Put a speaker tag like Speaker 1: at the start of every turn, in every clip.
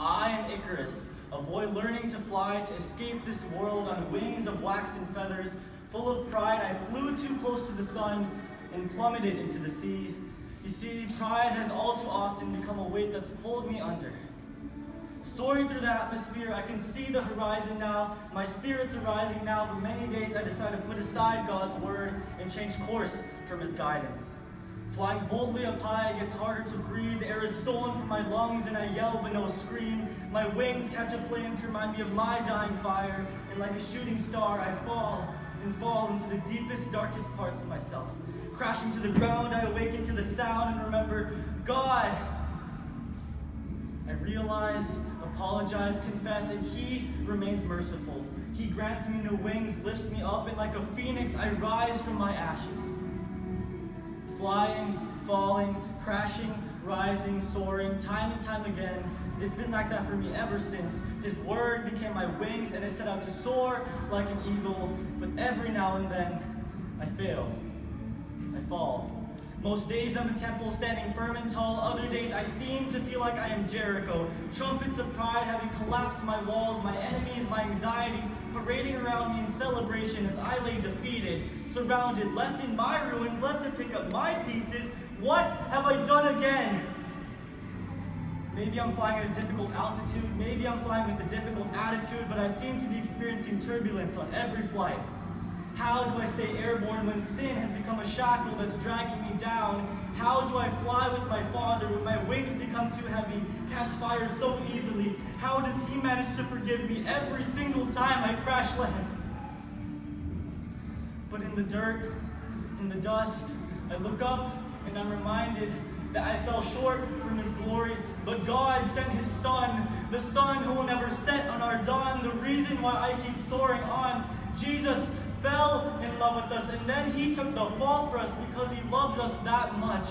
Speaker 1: I am Icarus, a boy learning to fly to escape this world on wings of wax and feathers. Full of pride, I flew too close to the sun and plummeted into the sea. You see, pride has all too often become a weight that's pulled me under. Soaring through the atmosphere, I can see the horizon now. My spirit's arising now, but many days I decide to put aside God's word and change course from his guidance. Flying boldly up high, it gets harder to breathe. The air is stolen from my lungs and I yell but no scream. My wings catch a flame to remind me of my dying fire. And like a shooting star, I fall into the deepest, darkest parts of myself. Crashing to the ground, I awaken to the sound and remember, God. I realize, apologize, confess, and he remains merciful. He grants me new wings, lifts me up, and like a phoenix, I rise from my ashes. Flying, falling, crashing, rising, soaring, time and time again. It's been like that for me ever since. His word became my wings and I set out to soar like an eagle. But every now and then, I fail. I fall. Most days I'm a temple standing firm and tall. Other days I seem to feel like I am Jericho. Trumpets of pride having collapsed my walls, my enemies, my anxieties, parading around me in celebration as I lay defeated, surrounded, left in my ruins, left to pick up my pieces. What have I done again? Maybe I'm flying at a difficult altitude, maybe I'm flying with a difficult attitude, but I seem to be experiencing turbulence on every flight. How do I stay airborne when sin has become a shackle that's dragging me down? How do I fly with my Father when my wings become too heavy, catch fire so easily? How does he manage to forgive me every single time I crash land? But in the dirt, in the dust, I look up and I'm reminded that I fell short from his glory, but God sent his Son, the Son who will never set on our dawn, the reason why I keep soaring on. Jesus fell in love with us, and then he took the fall for us because he loves us that much.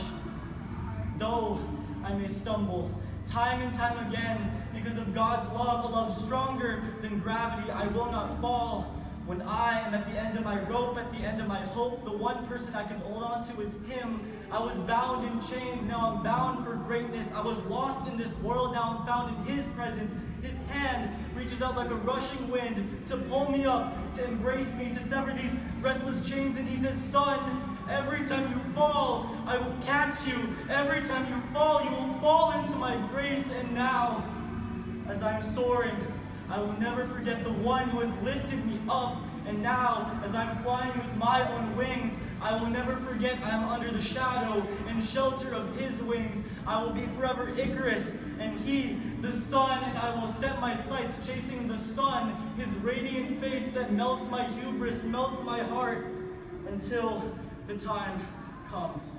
Speaker 1: Though I may stumble time and time again, because of God's love, a love stronger than gravity, I will not fall. When I am at the end of my rope, at the end of my hope, the one person I can hold on to is him. I was bound in chains, now I'm bound for greatness. I was lost in this world, now I'm found in his presence. His hand reaches out like a rushing wind to pull me up, to embrace me, to sever these restless chains. And he says, son, every time you fall, I will catch you. Every time you fall, you will fall into my grace. And now, as I'm soaring, I will never forget the one who has lifted me up. And now, as I'm flying with my own wings, I will never forget I am under the shadow and shelter of his wings. I will be forever Icarus, and he, the sun, and I will set my sights chasing the sun, his radiant face that melts my hubris, melts my heart, until the time comes.